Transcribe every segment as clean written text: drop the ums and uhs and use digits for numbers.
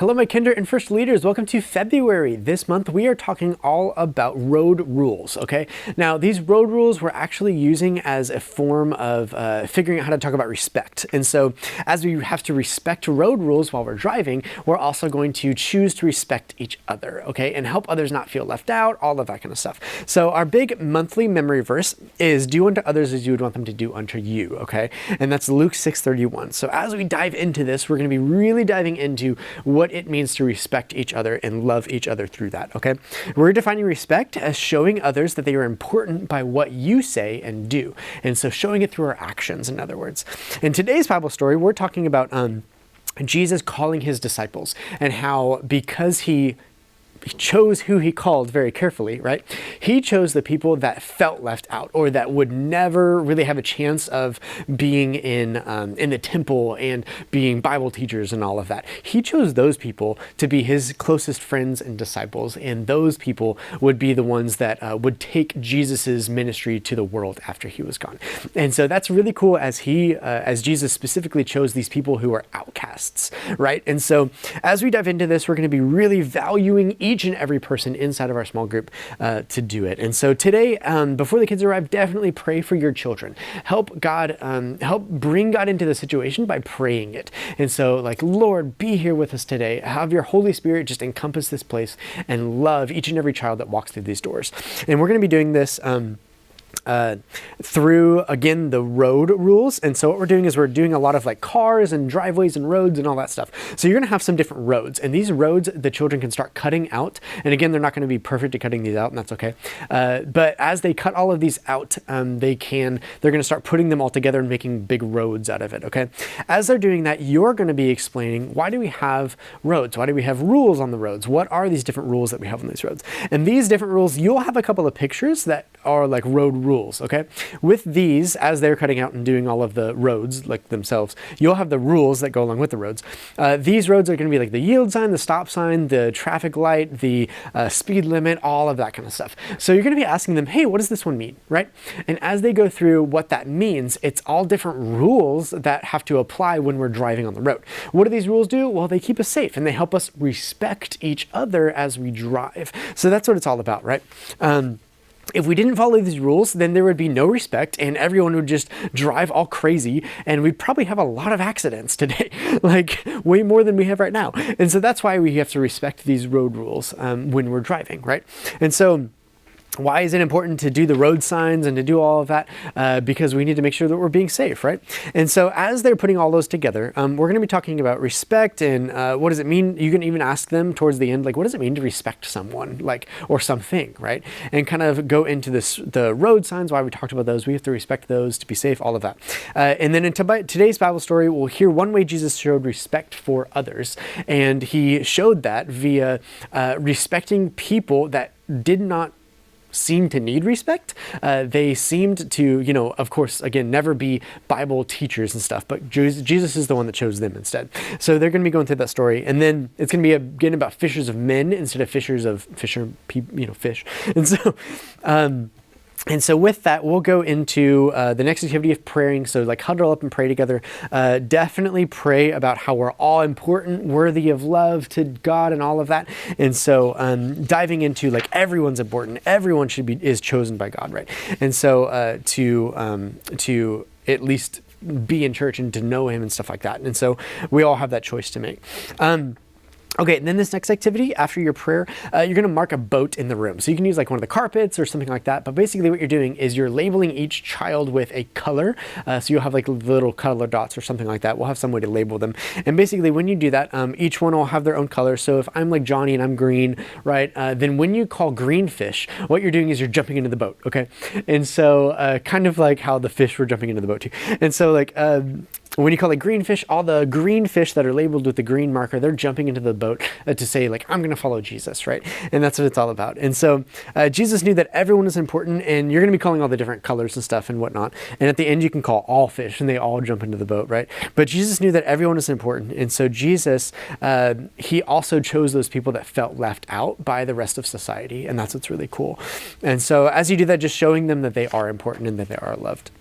Hello, my Kinder and First leaders. Welcome to February. This month, we are talking all about road rules, okay? Now, these road rules we're actually using as a form of figuring out how to talk about respect. And so, as we have to respect road rules while we're driving, we're also going to choose to respect each other, okay? And help others not feel left out, all of that kind of stuff. So, our big monthly memory verse is do unto others as you would want them to do unto you, okay? And that's Luke 6:31. So, as we dive into this, we're going to be really diving into what it means to respect each other and love each other through that, okay? We're defining respect as showing others that they are important by what you say and do. And so showing it through our actions, in other words. In today's Bible story, we're talking about Jesus calling his disciples and how because he chose who he called very carefully, right? He chose the people that felt left out or that would never really have a chance of being in the temple and being Bible teachers and all of that. He chose those people to be his closest friends and disciples, and those people would be the ones that would take Jesus's ministry to the world after he was gone. And so that's really cool as Jesus specifically chose these people who are outcasts, right? And so as we dive into this, we're going to be really valuing each and every person inside of our small group to do it. And so today, before the kids arrive, definitely pray for your children. Help bring God into the situation by praying it. And so like, Lord, be here with us today. Have your Holy Spirit just encompass this place and love each and every child that walks through these doors. And we're going to be doing this through, again, the road rules. And so what we're doing is we're doing a lot of like cars and driveways and roads and all that stuff. So you're going to have some different roads, and these roads the children can start cutting out. And again, they're not going to be perfect at cutting these out, and that's okay. But as they cut all of these out, they're going to start putting them all together and making big roads out of it, okay? As they're doing that, you're going to be explaining, why do we have roads? Why do we have rules on the roads? What are these different rules that we have on these roads? And these different rules, you'll have a couple of pictures that are like road rules, okay? With these, as they're cutting out and doing all of the roads like themselves, you'll have the rules that go along with the roads. These roads are going to be like the yield sign, the stop sign, the traffic light, the speed limit, all of that kind of stuff. So you're going to be asking them, hey, what does this one mean, right? And as they go through what that means, it's all different rules that have to apply when we're driving on the road. What do these rules do? Well, they keep us safe and they help us respect each other as we drive. So that's what it's all about, right? If we didn't follow these rules, then there would be no respect and everyone would just drive all crazy, and we'd probably have a lot of accidents today, like way more than we have right now. And so that's why we have to respect these road rules when we're driving, right? And so why is it important to do the road signs and to do all of that? Because we need to make sure that we're being safe, right? And so as they're putting all those together, we're going to be talking about respect and what does it mean? You can even ask them towards the end, like, what does it mean to respect someone, like, or something, right? And kind of go into the road signs, why we talked about those. We have to respect those to be safe, all of that. And then in today's Bible story, we'll hear one way Jesus showed respect for others. And he showed that via respecting people that did not seem to need respect. They seemed to, of course, again, never be Bible teachers and stuff, but Jesus is the one that chose them instead. So they're going to be going through that story. And then it's going to be again about fishers of men instead of fish. And so with that, we'll go into the next activity of praying. So like huddle up and pray together. Definitely pray about how we're all important, worthy of love to God and all of that. And so diving into like everyone's important. Everyone is chosen by God, right? And so to at least be in church and to know him and stuff like that. And so we all have that choice to make. Okay, and then this next activity, after your prayer, you're going to mark a boat in the room. So you can use like one of the carpets or something like that. But basically what you're doing is you're labeling each child with a color. So you'll have like little color dots or something like that. We'll have some way to label them. And basically when you do that, each one will have their own color. So if I'm like Johnny and I'm green, right? Then when you call green fish, what you're doing is you're jumping into the boat, okay? And so kind of like how the fish were jumping into the boat too. And so like when you call it green fish, all the green fish that are labeled with the green marker, they're jumping into the boat to say like, I'm going to follow Jesus, right? And that's what it's all about. And so Jesus knew that everyone is important, and you're going to be calling all the different colors and stuff and whatnot. And at the end, you can call all fish and they all jump into the boat, right? But Jesus knew that everyone is important. And so Jesus, he also chose those people that felt left out by the rest of society. And that's what's really cool. And so as you do that, just showing them that they are important and that they are loved.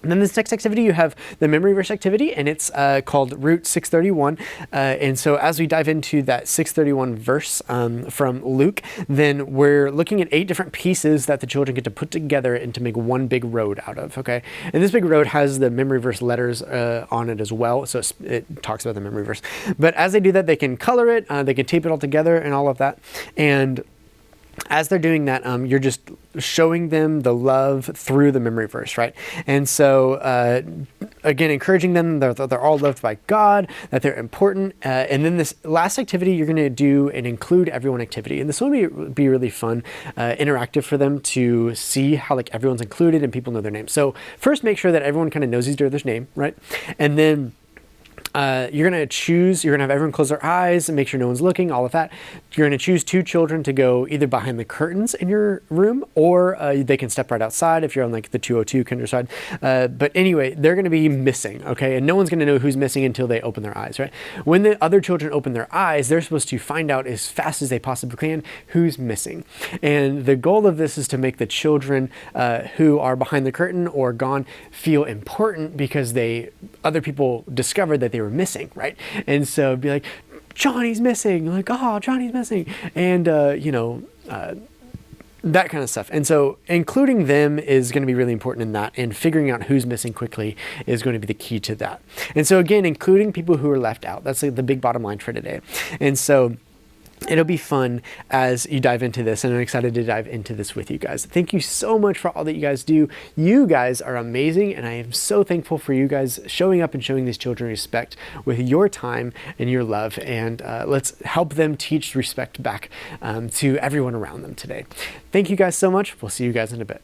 And then this next activity, you have the memory verse activity, and it's called Route 631. And so as we dive into that 631 verse from Luke, then we're looking at 8 different pieces that the children get to put together and to make one big road out of, okay? And this big road has the memory verse letters on it as well, so it talks about the memory verse. But as they do that, they can color it, they can tape it all together and all of that. And as they're doing that, you're just showing them the love through the memory verse, right? And so, again, encouraging them that they're all loved by God, that they're important. And then this last activity, you're going to do an include everyone activity. And this will be really fun, interactive for them to see how like everyone's included and people know their name. So first, make sure that everyone kind of knows each other's name, right? And then you're going to have everyone close their eyes and make sure no one's looking, all of that. You're going to choose 2 children to go either behind the curtains in your room, or they can step right outside if you're on like the 202 Kinder side. But anyway, they're going to be missing, okay? And no one's going to know who's missing until they open their eyes, right? When the other children open their eyes, they're supposed to find out as fast as they possibly can who's missing. And the goal of this is to make the children who are behind the curtain or gone feel important because other people discovered that they were missing, right? And so be like, Johnny's missing, like, oh, Johnny's missing, and that kind of stuff. And so including them is going to be really important in that, and figuring out who's missing quickly is going to be the key to that. And so again, including people who are left out, that's like the big bottom line for today. And so it'll be fun as you dive into this, and I'm excited to dive into this with you guys. Thank you so much for all that you guys do. You guys are amazing, and I am so thankful for you guys showing up and showing these children respect with your time and your love, and let's help them teach respect back to everyone around them today. Thank you guys so much. We'll see you guys in a bit.